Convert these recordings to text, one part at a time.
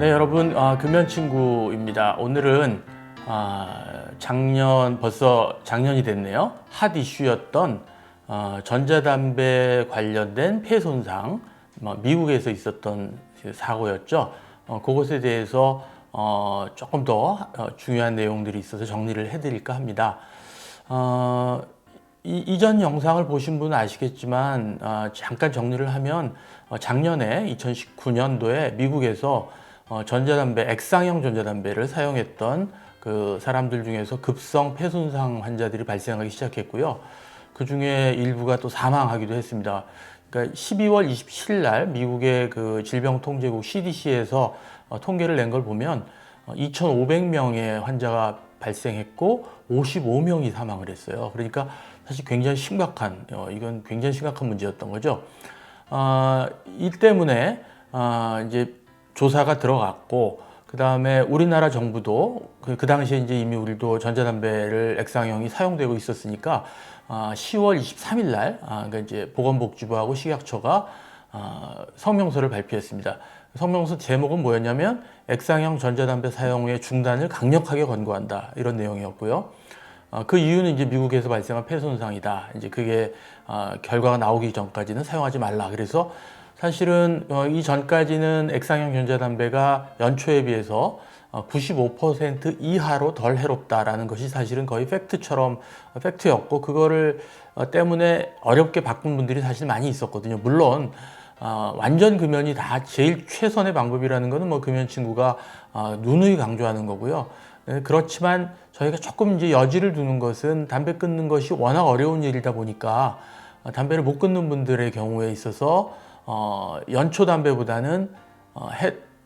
네, 여러분, 금연친구입니다. 오늘은 벌써 작년이 됐네요. 핫 이슈였던 전자담배 관련된 폐손상, 미국에서 있었던 사고였죠. 그것에 대해서 조금 더 중요한 내용들이 있어서 정리를 해드릴까 합니다. 이전 영상을 보신 분은 아시겠지만 잠깐 정리를 하면 작년에 2019년도에 미국에서 액상형 전자담배를 사용했던 그 사람들 중에서 급성 폐손상 환자들이 발생하기 시작했고요. 그 중에 일부가 또 사망하기도 했습니다. 그러니까 12월 27일 날 미국의 그 질병통제국 CDC에서 통계를 낸 걸 보면 2,500명의 환자가 발생했고 55명이 사망을 했어요. 그러니까 사실 굉장히 심각한, 이건 굉장히 심각한 문제였던 거죠. 이 때문에 이제 조사가 들어갔고, 그 다음에 우리나라 정부도 그 당시에 이제 이미 우리도 전자담배를 액상형이 사용되고 있었으니까 10월 23일 날 그러니까 이제 보건복지부하고 식약처가 성명서를 발표했습니다. 성명서 제목은 뭐였냐면 액상형 전자담배 사용의 중단을 강력하게 권고한다, 이런 내용이었고요. 그 이유는 이제 미국에서 발생한 폐손상이다. 이제 그게 결과가 나오기 전까지는 사용하지 말라. 그래서 사실은 이 전까지는 액상형 전자담배가 연초에 비해서 95% 이하로 덜 해롭다라는 것이 사실은 거의 팩트였고, 그거를 때문에 어렵게 바꾼 분들이 사실 많이 있었거든요. 물론 완전 금연이 다 제일 최선의 방법이라는 것은 뭐 금연친구가 누누이 강조하는 거고요. 그렇지만 저희가 조금 이제 여지를 두는 것은 담배 끊는 것이 워낙 어려운 일이다 보니까 담배를 못 끊는 분들의 경우에 있어서 연초 담배보다는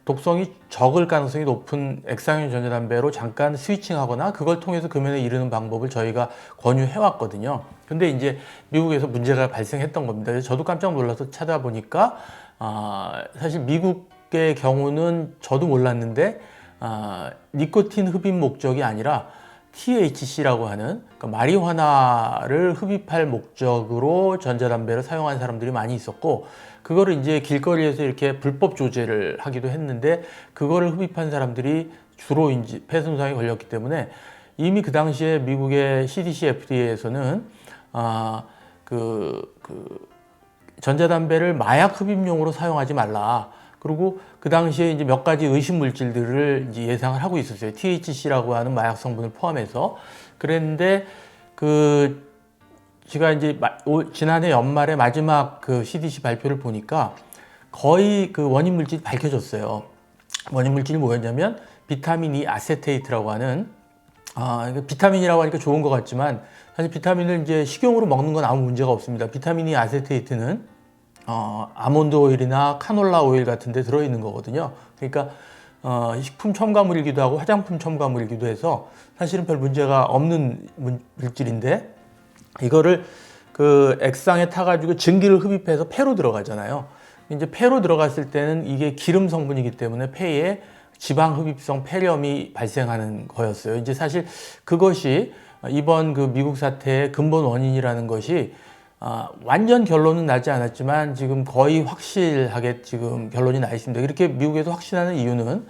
독성이 적을 가능성이 높은 액상형 전자담배로 잠깐 스위칭하거나 그걸 통해서 금연에 이르는 방법을 저희가 권유해 왔거든요. 근데 이제 미국에서 문제가 발생했던 겁니다. 그래서 저도 깜짝 놀라서 찾아보니까 사실 미국의 경우는 저도 몰랐는데 니코틴 흡입 목적이 아니라 THC라고 하는, 그러니까 마리화나를 흡입할 목적으로 전자담배를 사용한 사람들이 많이 있었고, 그거를 이제 길거리에서 이렇게 불법 조제를 하기도 했는데, 그거를 흡입한 사람들이 주로 이제 폐손상에 걸렸기 때문에 이미 그 당시에 미국의 CDC, FDA에서는 전자담배를 마약 흡입용으로 사용하지 말라. 그리고 그 당시에 이제 몇 가지 의심 물질들을 이제 예상을 하고 있었어요. THC라고 하는 마약 성분을 포함해서. 그랬는데 제가 이제 지난해 연말에 마지막 그 CDC 발표를 보니까 거의 그 원인 물질이 밝혀졌어요. 원인 물질이 뭐였냐면 비타민 E 아세테이트라고 하는, 비타민이라고 하니까 좋은 것 같지만 사실 비타민을 이제 식용으로 먹는 건 아무 문제가 없습니다. 비타민 E 아세테이트는 아몬드 오일이나 카놀라 오일 같은 데 들어있는 거거든요. 그러니까 식품 첨가물이기도 하고 화장품 첨가물이기도 해서 사실은 별 문제가 없는 물질인데, 이거를 그 액상에 타가지고 증기를 흡입해서 폐로 들어가잖아요. 이제 폐로 들어갔을 때는 이게 기름 성분이기 때문에 폐에 지방 흡입성 폐렴이 발생하는 거였어요. 이제 사실 그것이 이번 그 미국 사태의 근본 원인이라는 것이 완전 결론은 나지 않았지만 지금 거의 확실하게 지금 결론이 나 있습니다. 이렇게 미국에서 확신하는 이유는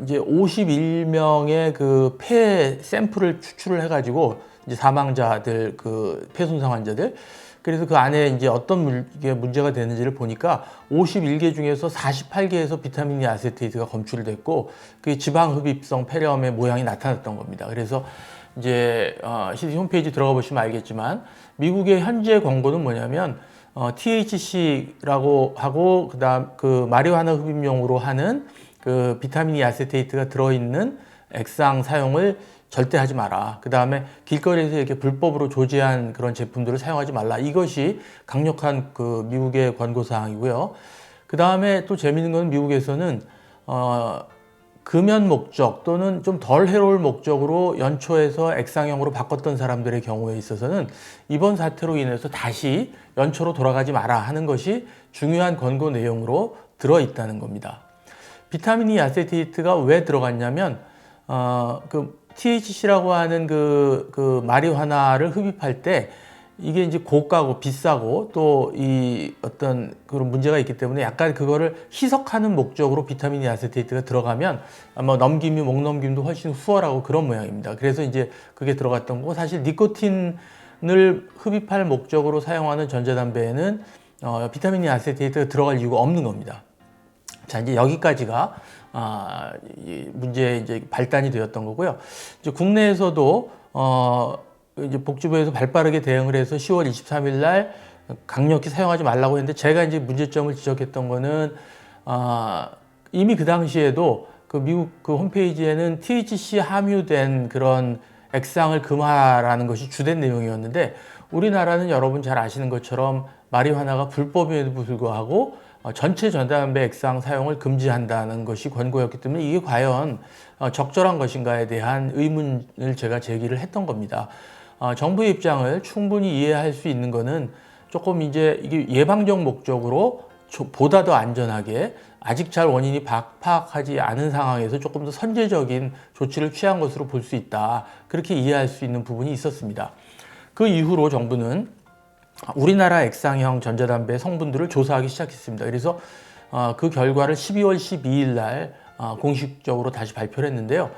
이제 51명의 그 폐 샘플을 추출을 해가지고 이제 사망자들, 그 폐손상 환자들, 그래서 그 안에 이제 어떤 게 문제가 되는지를 보니까 51개 중에서 48개에서 비타민 E 아세테이트가 검출됐고, 그 지방 흡입성 폐렴의 모양이 나타났던 겁니다. 그래서 이제 CDC 홈페이지 들어가 보시면 알겠지만 미국의 현재 권고는 뭐냐면 THC라고 하고 그다음 그 마리화나 흡입용으로 하는 그 비타민 E 아세테이트가 들어있는 액상 사용을 절대 하지 마라. 그 다음에 길거리에서 이렇게 불법으로 조제한 그런 제품들을 사용하지 말라. 이것이 강력한 그 미국의 권고 사항이고요. 그 다음에 또 재미있는 건 미국에서는 금연 목적 또는 좀 덜 해로울 목적으로 연초에서 액상형으로 바꿨던 사람들의 경우에 있어서는 이번 사태로 인해서 다시 연초로 돌아가지 마라 하는 것이 중요한 권고 내용으로 들어있다는 겁니다. 비타민 E 아세테이트가 왜 들어갔냐면 THC라고 하는 그 마리화나를 흡입할 때 이게 이제 고가고 비싸고 또 이 어떤 그런 문제가 있기 때문에 약간 그거를 희석하는 목적으로 비타민 E 아세테이트가 들어가면 아마 넘김이 목 넘김도 훨씬 수월하고 그런 모양입니다. 그래서 이제 그게 들어갔던 거고, 사실 니코틴을 흡입할 목적으로 사용하는 전자담배에는 비타민 E 아세테이트가 들어갈 이유가 없는 겁니다. 자, 이제 여기까지가 이 문제의 이제 발단이 되었던 거고요. 이제 국내에서도 이제 복지부에서 발빠르게 대응을 해서 10월 23일 날 강력히 사용하지 말라고 했는데, 제가 이제 문제점을 지적했던 거는 이미 그 당시에도 그 미국 그 홈페이지에는 THC 함유된 그런 액상을 금하라는 것이 주된 내용이었는데, 우리나라는 여러분 잘 아시는 것처럼 마리화나가 불법임에도 불구하고 전체 전자담배 액상 사용을 금지한다는 것이 권고였기 때문에 이게 과연 적절한 것인가에 대한 의문을 제가 제기를 했던 겁니다. 정부의 입장을 충분히 이해할 수 있는 거는, 조금 이제 이게 예방적 목적으로 보다 더 안전하게, 아직 잘 원인이 파악하지 않은 상황에서 조금 더 선제적인 조치를 취한 것으로 볼 수 있다, 그렇게 이해할 수 있는 부분이 있었습니다. 그 이후로 정부는 우리나라 액상형 전자담배 성분들을 조사하기 시작했습니다. 그래서 그 결과를 12월 12일 날 공식적으로 다시 발표를 했는데요.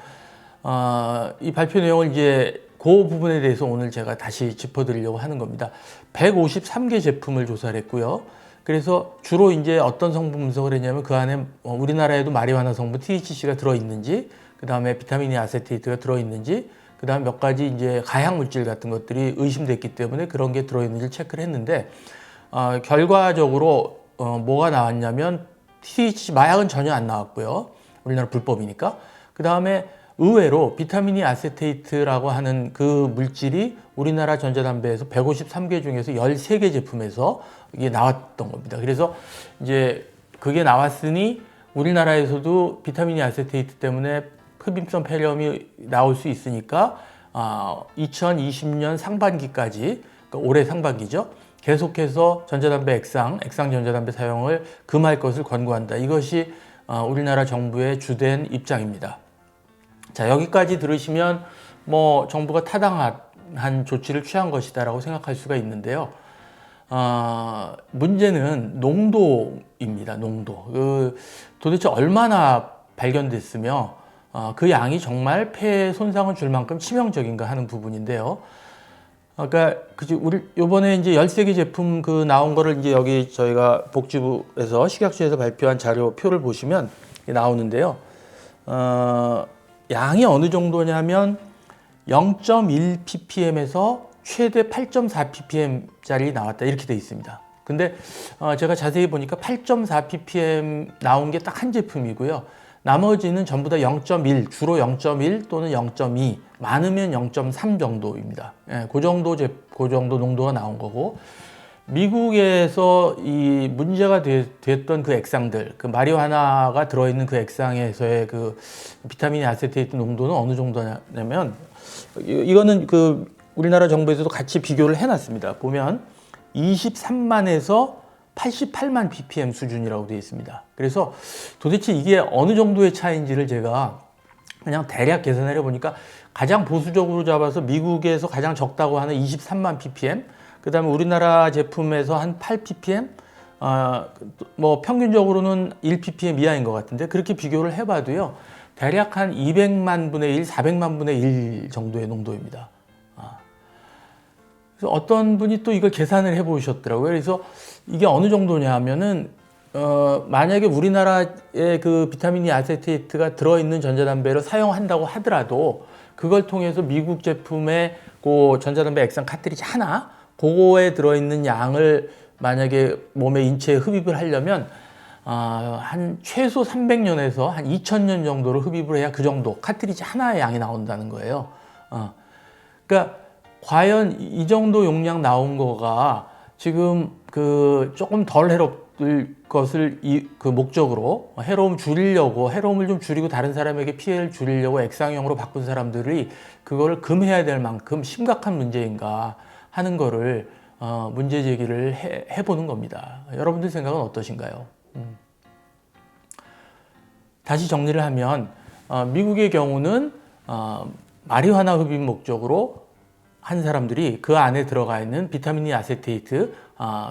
이 발표 내용을 이제 그 부분에 대해서 오늘 제가 다시 짚어드리려고 하는 겁니다. 153개 제품을 조사를 했고요. 그래서 주로 이제 어떤 성분 분석을 했냐면, 그 안에 우리나라에도 마리화나 성분 THC가 들어있는지, 그 다음에 비타민 E 아세테이트가 들어있는지, 그 다음 몇 가지 이제 가약 물질 같은 것들이 의심됐기 때문에 그런 게 들어있는지를 체크를 했는데, 결과적으로 뭐가 나왔냐면, THC 마약은 전혀 안 나왔고요. 우리나라 불법이니까. 그 다음에 의외로 비타민 E 아세테이트라고 하는 그 물질이 우리나라 전자담배에서 153개 중에서 13개 제품에서 이게 나왔던 겁니다. 그래서 이제 그게 나왔으니 우리나라에서도 비타민 E 아세테이트 때문에 흡입성 폐렴이 나올 수 있으니까 2020년 상반기까지, 그러니까 올해 상반기죠, 계속해서 전자담배 액상 전자담배 사용을 금할 것을 권고한다. 이것이 우리나라 정부의 주된 입장입니다. 자, 여기까지 들으시면 뭐 정부가 타당한 조치를 취한 것이다라고 생각할 수가 있는데요. 문제는 농도입니다. 농도. 도대체 얼마나 발견됐으며 그 양이 정말 폐에 손상을 줄 만큼 치명적인가 하는 부분인데요. 그러니까 우리 요번에 이제 13개 제품 그 나온 거를 이제 여기 저희가 복지부에서 식약처에서 발표한 자료표를 보시면 나오는데요. 양이 어느 정도냐면 0.1 ppm에서 최대 8.4 ppm짜리 나왔다, 이렇게 돼 있습니다. 근데 제가 자세히 보니까 8.4 ppm 나온 게 딱 한 제품이고요. 나머지는 전부 다 0.1, 주로 0.1 또는 0.2, 많으면 0.3 정도입니다. 예, 그 정도 농도가 나온 거고, 미국에서 이 문제가 됐던 그 액상들, 그 마리화나가 들어있는 그 액상에서의 그 비타민 아세테이트 농도는 어느 정도냐면, 이거는 그 우리나라 정부에서도 같이 비교를 해놨습니다. 보면 23만에서 88만 ppm 수준이라고 되어 있습니다. 그래서 도대체 이게 어느 정도의 차이인지를 제가 그냥 대략 계산을 해보니까, 가장 보수적으로 잡아서 미국에서 가장 적다고 하는 23만 ppm, 그 다음에 우리나라 제품에서 한 8 ppm, 뭐 평균적으로는 1 ppm 이하인 것 같은데, 그렇게 비교를 해봐도요, 대략 한 200만 분의 1, 400만 분의 1 정도의 농도입니다. 그래서 어떤 분이 또 이걸 계산을 해보셨더라고요. 그래서 이게 어느 정도냐 하면은, 만약에 우리나라에 그 비타민 E 아세테이트가 들어있는 전자담배를 사용한다고 하더라도, 그걸 통해서 미국 제품의 그 전자담배 액상 카트리지 하나, 그거에 들어있는 양을 만약에 몸의 인체에 흡입을 하려면 한 최소 300년에서 한 2000년 정도로 흡입을 해야 그 정도 카트리지 하나의 양이 나온다는 거예요. 그러니까 과연 이 정도 용량 나온 거가 지금 그 조금 덜 해롭을 것을 그 목적으로 해로움 줄이려고, 해로움을 좀 줄이고 다른 사람에게 피해를 줄이려고 액상형으로 바꾼 사람들이 그거를 금해야 될 만큼 심각한 문제인가 하는 거를 문제 제기를 해보는 겁니다. 여러분들 생각은 어떠신가요? 다시 정리를 하면, 미국의 경우는 마리화나 흡입 목적으로 한 사람들이 그 안에 들어가 있는 비타민 E 아세테이트,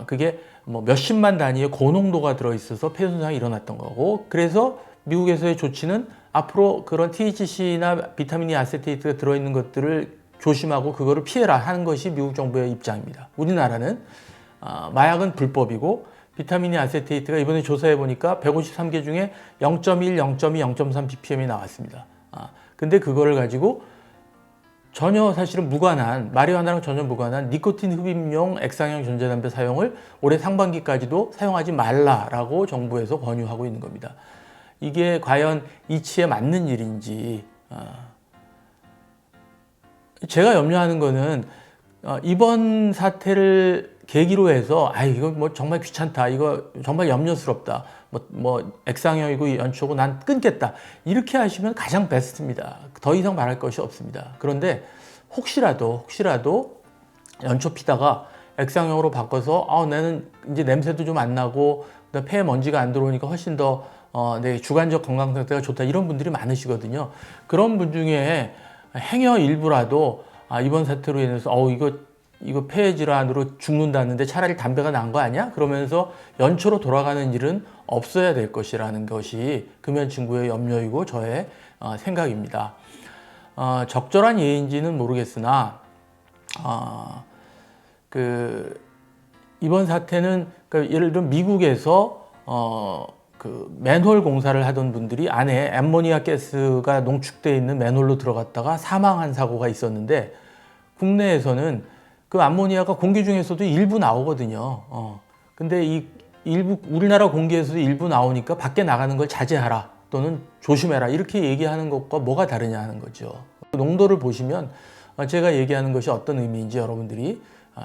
그게 뭐 몇십만 단위의 고농도가 들어있어서 폐 손상이 일어났던 거고, 그래서 미국에서의 조치는 앞으로 그런 THC나 비타민 E 아세테이트가 들어있는 것들을 조심하고 그거를 피해라 하는 것이 미국 정부의 입장입니다. 우리나라는 마약은 불법이고 비타민 E 아세테이트가 이번에 조사해 보니까 153개 중에 0.1, 0.2, 0.3 ppm이 나왔습니다. 근데 그거를 가지고 전혀 사실은 무관한, 마리화나랑 전혀 무관한 니코틴 흡입용 액상형 전자담배 사용을 올해 상반기까지도 사용하지 말라라고 정부에서 권유하고 있는 겁니다. 이게 과연 이치에 맞는 일인지, 제가 염려하는 거는 이번 사태를 계기로 해서 이거 뭐 정말 귀찮다, 이거 정말 염려스럽다, 뭐 액상형이고 연초고 난 끊겠다, 이렇게 하시면 가장 베스트입니다. 더 이상 말할 것이 없습니다. 그런데 혹시라도 연초 피다가 액상형으로 바꿔서 나는 이제 냄새도 좀 안 나고 폐에 먼지가 안 들어오니까 훨씬 더 내 주관적 건강 상태가 좋다, 이런 분들이 많으시거든요. 그런 분 중에 행여 일부라도 이번 사태로 인해서 이거 폐 질환으로 죽는다는데 차라리 담배가 나은 거 아니야? 그러면서 연초로 돌아가는 일은 없어야 될 것이라는 것이 금연친구의 염려이고 저의 생각입니다. 적절한 예인지는 모르겠으나 이번 사태는 예를 들어 미국에서 그 맨홀 공사를 하던 분들이 안에 앰모니아 가스가 농축되어 있는 맨홀로 들어갔다가 사망한 사고가 있었는데, 국내에서는 그 암모니아가 공기 중에서도 일부 나오거든요. 근데 이 일부 우리나라 공기에서도 일부 나오니까 밖에 나가는 걸 자제하라 또는 조심해라 이렇게 얘기하는 것과 뭐가 다르냐 하는 거죠. 농도를 보시면 제가 얘기하는 것이 어떤 의미인지 여러분들이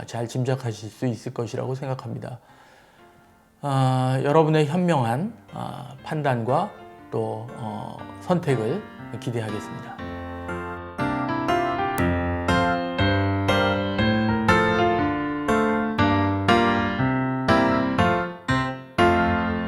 잘 짐작하실 수 있을 것이라고 생각합니다. 여러분의 현명한 판단과 또 선택을 기대하겠습니다.